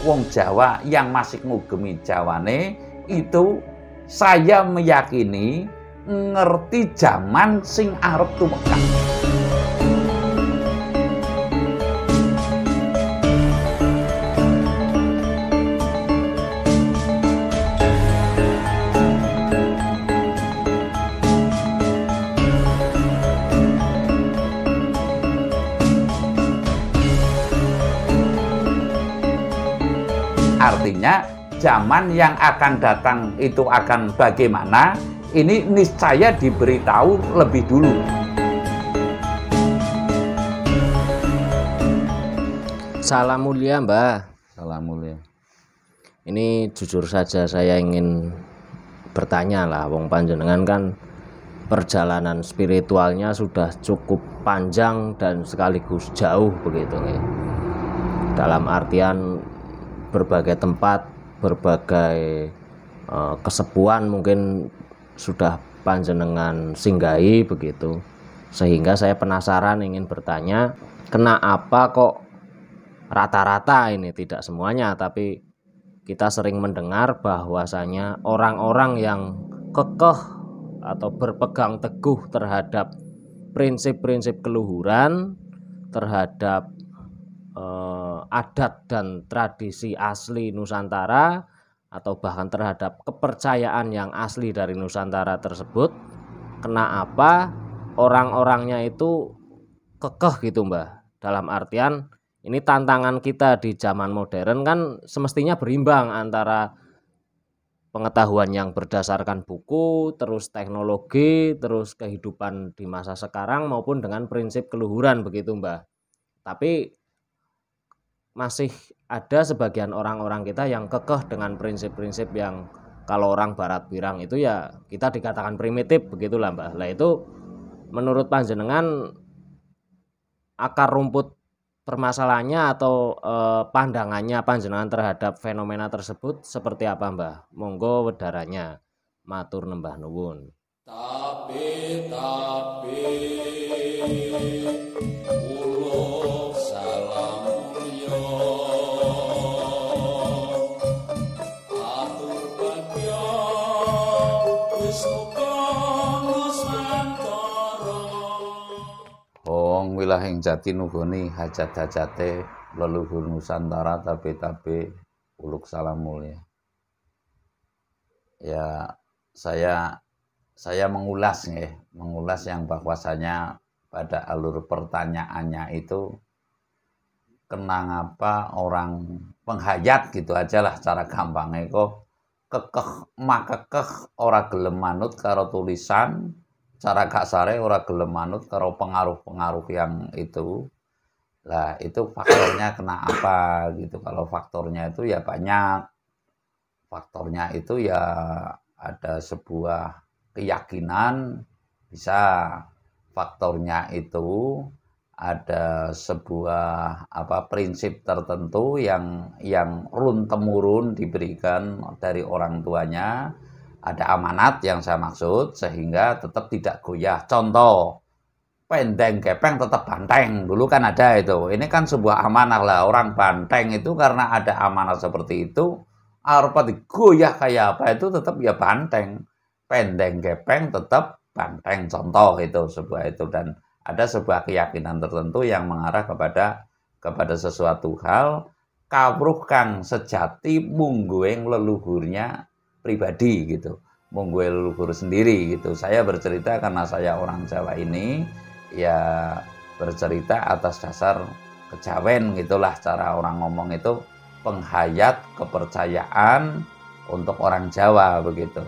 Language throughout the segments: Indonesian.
wong Jawa yang masih ngugemi Jawane itu saya meyakini ngerti zaman sing arep tumekak. Artinya zaman yang akan datang itu akan bagaimana, ini niscaya diberitahu lebih dulu. Salam mulia Mbah. Salam mulia. Ini jujur saja saya ingin bertanya lah, wong panjenengan kan perjalanan spiritualnya sudah cukup panjang dan sekaligus jauh begitu ya. Dalam artian berbagai tempat, berbagai kesepuan mungkin sudah panjenengan singgahi begitu, sehingga saya penasaran ingin bertanya, kenapa kok rata-rata ini, tidak semuanya, tapi kita sering mendengar bahwasanya orang-orang yang kekeh atau berpegang teguh terhadap prinsip-prinsip keluhuran, terhadap adat dan tradisi asli Nusantara, atau bahkan terhadap kepercayaan yang asli dari Nusantara tersebut, kenapa orang-orangnya itu kekeh gitu Mbah? Dalam artian ini tantangan kita di zaman modern kan semestinya berimbang antara pengetahuan yang berdasarkan buku, terus teknologi, terus kehidupan di masa sekarang maupun dengan prinsip keluhuran begitu Mbah. Tapi masih ada sebagian orang-orang kita yang kekeh dengan prinsip-prinsip yang kalau orang barat bilang itu ya kita dikatakan primitif begitulah Mbah. Lah itu menurut panjenengan akar rumput permasalahannya atau pandangannya panjenengan terhadap fenomena tersebut seperti apa Mbah? Monggo wedaranya. Matur nembah nuwun. Tapi wilayah jati nugoni hajat-hajate leluhur Nusantara tabe-tabe uluk salam mulia. Ya, saya mengulas yang bahwasanya pada alur pertanyaannya itu kenapa orang penghayat gitu aja lah cara gampangnya kok kekeh makekeh ora gelem manut karo tulisan, cara kasare ora gelem manut karo pengaruh-pengaruh yang itu. Lah itu faktornya kenapa gitu. Kalau faktornya itu ya banyak. Faktornya itu ya ada sebuah keyakinan, bisa. Faktornya itu ada sebuah prinsip tertentu yang run temurun diberikan dari orang tuanya. Ada amanat yang saya maksud sehingga tetap tidak goyah. Contoh, pendeng gepeng tetap banteng. Dulu kan ada itu. Ini kan sebuah amanah lah. Orang banteng itu karena ada amanah seperti itu, apa digoyah kayak apa itu tetap ya banteng. Pendeng gepeng tetap banteng. Contoh itu sebuah itu. Dan ada sebuah keyakinan tertentu yang mengarah kepada sesuatu hal kawruh kang sejati mungguing leluhurnya pribadi gitu, munggu leluhur sendiri gitu. Saya bercerita karena saya orang Jawa ini ya bercerita atas dasar kejawen gitulah cara orang ngomong itu, penghayat kepercayaan untuk orang Jawa begitu.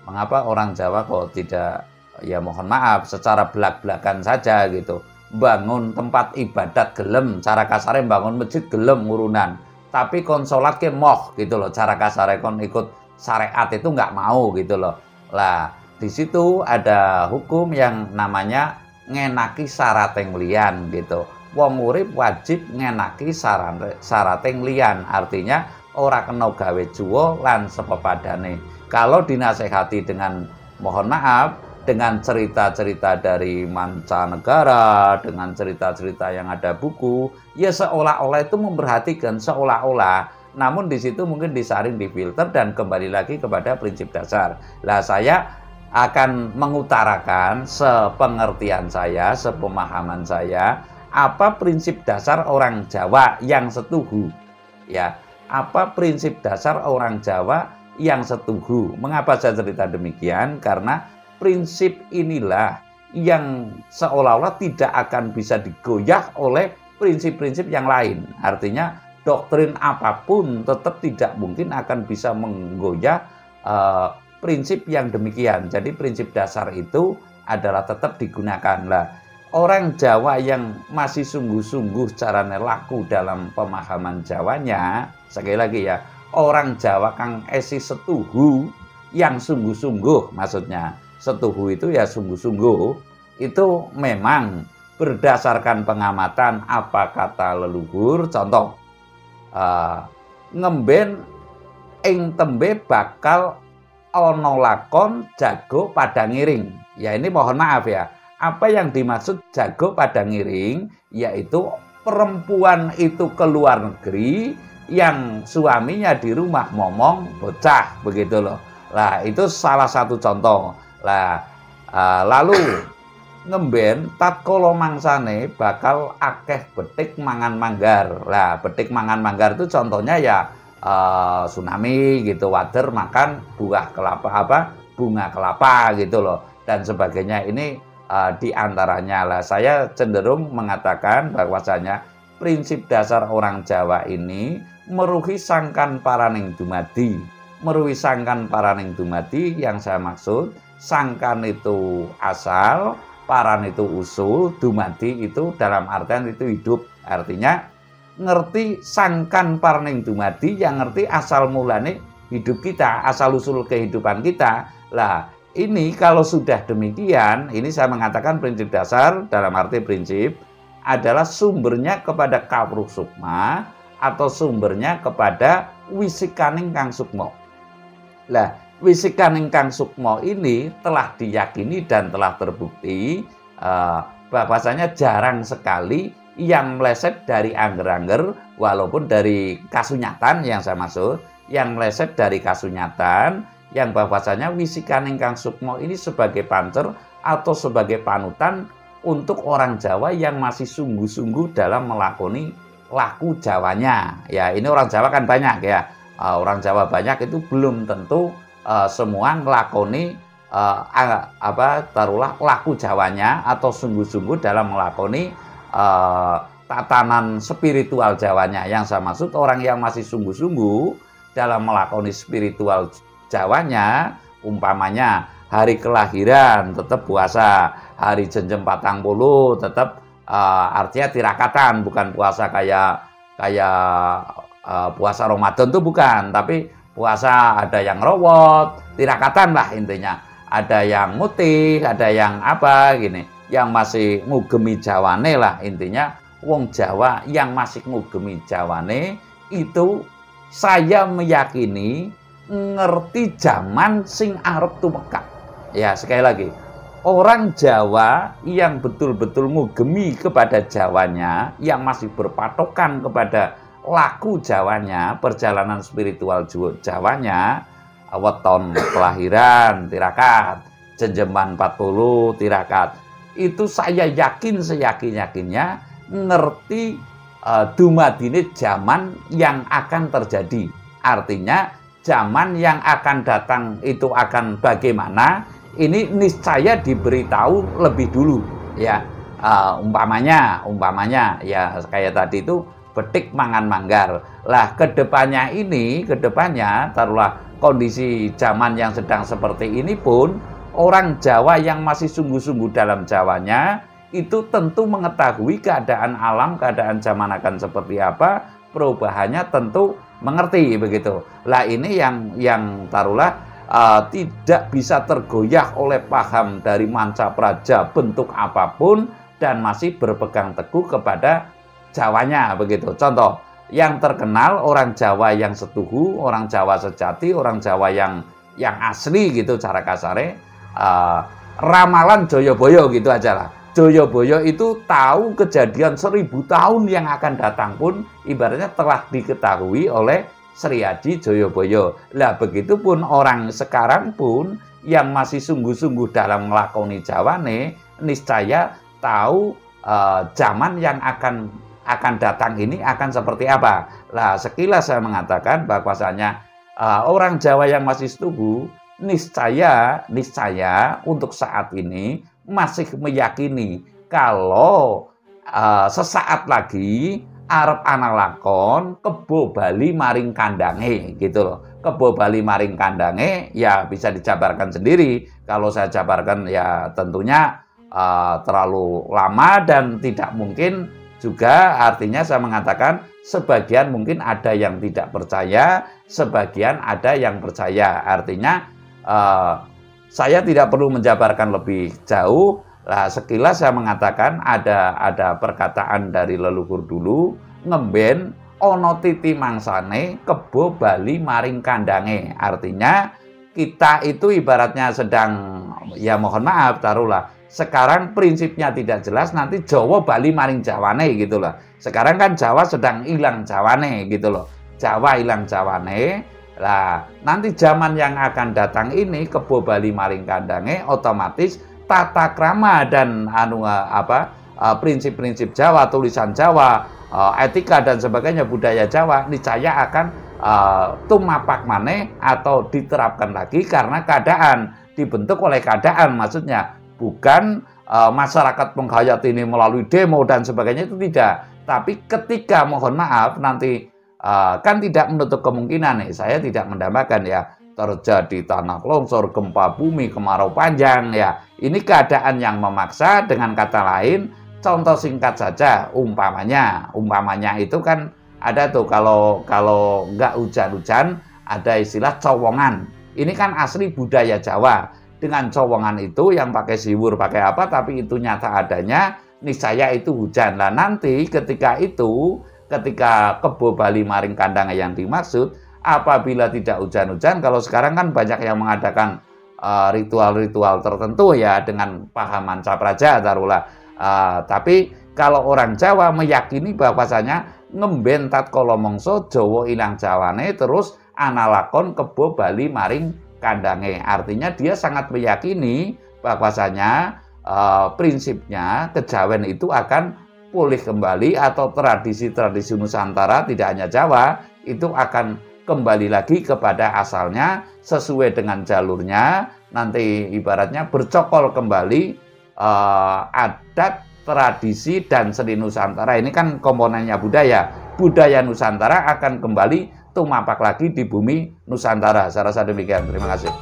Mengapa orang Jawa kok tidak, ya mohon maaf secara belak-belakan saja gitu, bangun tempat ibadat gelem, cara kasarnya bangun masjid gelem urunan, tapi kon sholat ke moh gitu loh, cara kasarnya kon ikut syariat itu nggak mau gitu loh. Lah di situ ada hukum yang namanya ngenaki syarateng liyan gitu. Wong urip wajib ngenaki syarateng liyan, artinya ora kena gawe juwo lan sepepadane. Kalau dinasehati dengan mohon maaf dengan cerita-cerita dari mancanegara, dengan cerita-cerita yang ada buku, ya seolah-olah itu memperhatikan, seolah-olah namun di situ mungkin disaring, difilter, dan kembali lagi kepada prinsip dasar. Lah saya akan mengutarakan sepengertian saya, sepemahaman saya, apa prinsip dasar orang Jawa yang setuju. Ya, apa prinsip dasar orang Jawa yang setuju. Mengapa saya cerita demikian? Karena prinsip inilah yang seolah-olah tidak akan bisa digoyah oleh prinsip-prinsip yang lain. Artinya doktrin apapun tetap tidak mungkin akan bisa menggoyah prinsip yang demikian. Jadi prinsip dasar itu adalah tetap digunakan. Lah, orang Jawa yang masih sungguh-sungguh carane laku dalam pemahaman Jawanya, sekali lagi ya, orang Jawa kang esi setuhu yang sungguh-sungguh, maksudnya setuhu itu ya sungguh-sungguh, itu memang berdasarkan pengamatan apa kata leluhur. Contoh, ngemben ing tembe bakal ono lakon jago pada ngiring. Ya ini mohon maaf ya, apa yang dimaksud jago pada ngiring, yaitu perempuan itu keluar negeri yang suaminya di rumah momong bocah, begitu loh. Lah itu salah satu contoh. Lah lalu ngemben tatkala mangsane bakal akeh betik mangan manggar. Lah betik mangan manggar itu contohnya ya tsunami gitu, wader makan buah kelapa, bunga kelapa gitu loh, dan sebagainya. Ini diantaranya. Lah saya cenderung mengatakan bahwasanya prinsip dasar orang Jawa ini meruhi sangkan paraning dumadi. Meruhi sangkan paraning dumadi, yang saya maksud sangkan itu asal, paran itu usul, dumadi itu dalam artian itu hidup. Artinya ngerti sangkan paraning dumadi, yang ngerti asal mulane hidup kita, asal usul kehidupan kita. Lah ini kalau sudah demikian, ini saya mengatakan prinsip dasar dalam arti prinsip adalah sumbernya kepada kawruh sukma atau sumbernya kepada wisikaning kang sukmo. Lah wisikaning kang sukmo ini telah diyakini dan telah terbukti bahwasanya jarang sekali yang meleset dari angger-angger, walaupun dari kasunyatan yang saya maksud, yang meleset dari kasunyatan, yang bahwasanya wisikaning kang sukmo ini sebagai pancer atau sebagai panutan untuk orang Jawa yang masih sungguh-sungguh dalam melakoni laku Jawanya. Ya ini orang Jawa kan banyak ya, orang Jawa banyak itu belum tentu semua melakoni taruhlah laku Jawanya atau sungguh-sungguh dalam melakoni tatanan spiritual Jawanya. Yang saya maksud orang yang masih sungguh-sungguh dalam melakoni spiritual Jawanya, umpamanya hari kelahiran tetap puasa, hari jenjem 40 tetap artinya tirakatan, bukan puasa kayak puasa Ramadan tuh bukan, tapi puasa ada yang rawat, tirakatan lah intinya. Ada yang mutih, ada yang apa gini, yang masih ngugemi Jawane lah intinya. Wong Jawa yang masih ngugemi Jawane itu saya meyakini ngerti zaman sing arep tumekak. Ya sekali lagi, orang Jawa yang betul-betul ngugemi kepada Jawanya, yang masih berpatokan kepada laku Jawanya, perjalanan spiritual Jawanya, weton kelahiran tirakat, jenjeman 40 tirakat, itu saya yakin seyakin-yakinnya ngerti dumadine zaman yang akan terjadi. Artinya zaman yang akan datang itu akan bagaimana, ini niscaya diberitahu lebih dulu ya. Umpamanya ya kayak tadi itu betik mangan manggar. Lah kedepannya taruhlah kondisi zaman yang sedang seperti ini pun, orang Jawa yang masih sungguh-sungguh dalam Jawanya itu tentu mengetahui keadaan alam, keadaan zaman akan seperti apa, perubahannya tentu mengerti begitu. Lah ini yang taruhlah tidak bisa tergoyah oleh paham dari manca praja bentuk apapun dan masih berpegang teguh kepada Jawanya begitu. Contoh yang terkenal orang Jawa yang setuhu, orang Jawa sejati, orang Jawa yang asli gitu cara kasare, ramalan Joyoboyo gitu aja lah. Joyoboyo itu tahu kejadian 1000 tahun yang akan datang pun ibaratnya telah diketahui oleh Sri Aji Joyoboyo. Lah begitupun orang sekarang pun yang masih sungguh-sungguh dalam ngelakoni jawane, niscaya tahu zaman yang akan datang ini akan seperti apa. Lah sekilas saya mengatakan bahwasanya orang Jawa yang masih setuju niscaya untuk saat ini masih meyakini kalau sesaat lagi arep ana lakon kebo Bali maring kandange gitu loh. Kebo Bali maring kandange ya bisa dijabarkan sendiri. Kalau saya jabarkan ya tentunya terlalu lama dan tidak mungkin juga, artinya saya mengatakan sebagian mungkin ada yang tidak percaya, sebagian ada yang percaya. Artinya saya tidak perlu menjabarkan lebih jauh. Nah, sekilas saya mengatakan ada perkataan dari leluhur dulu, ngemben ono titi mangsane kebo Bali maring kandange. Artinya kita itu ibaratnya sedang, ya mohon maaf taruhlah, sekarang prinsipnya tidak jelas, nanti Jawa Bali maring Jawane gitu loh. Sekarang kan Jawa sedang hilang Jawane gitu loh. Jawa hilang Jawane. Lah, nanti zaman yang akan datang ini kebo Bali maring kandange, otomatis tata krama dan prinsip-prinsip Jawa, tulisan Jawa, etika dan sebagainya, budaya Jawa niscaya akan tumapak maneh atau diterapkan lagi karena keadaan, dibentuk oleh keadaan, maksudnya bukan masyarakat penghayat ini melalui demo dan sebagainya, itu tidak. Tapi ketika mohon maaf nanti kan tidak menutup kemungkinan nih, saya tidak mendambakan ya terjadi tanah longsor, gempa bumi, kemarau panjang ya. Ini keadaan yang memaksa. Dengan kata lain, contoh singkat saja, umpamanya itu kan ada tuh kalau nggak hujan-hujan ada istilah cowongan. Ini kan asli budaya Jawa. Dengan cowongan itu yang pakai siwur, pakai apa, tapi itu nyata adanya, niscaya itu hujan. Nah nanti ketika kebo Bali maring kandang yang dimaksud, apabila tidak hujan-hujan, kalau sekarang kan banyak yang mengadakan ritual-ritual tertentu ya dengan pahaman capraja taruhlah. Tapi kalau orang Jawa meyakini bahwasanya ngemben tatkala mangsa Jawa ilang Jawane terus ana lakon kebo Bali maring kandange. Artinya dia sangat meyakini bahwasanya prinsipnya kejawen itu akan pulih kembali, atau tradisi-tradisi Nusantara tidak hanya Jawa itu akan kembali lagi kepada asalnya sesuai dengan jalurnya. Nanti ibaratnya bercokol kembali adat, tradisi dan seni Nusantara. Ini kan komponennya budaya Nusantara akan kembali tumapak lagi di bumi Nusantara. Saya rasa demikian. Terima kasih.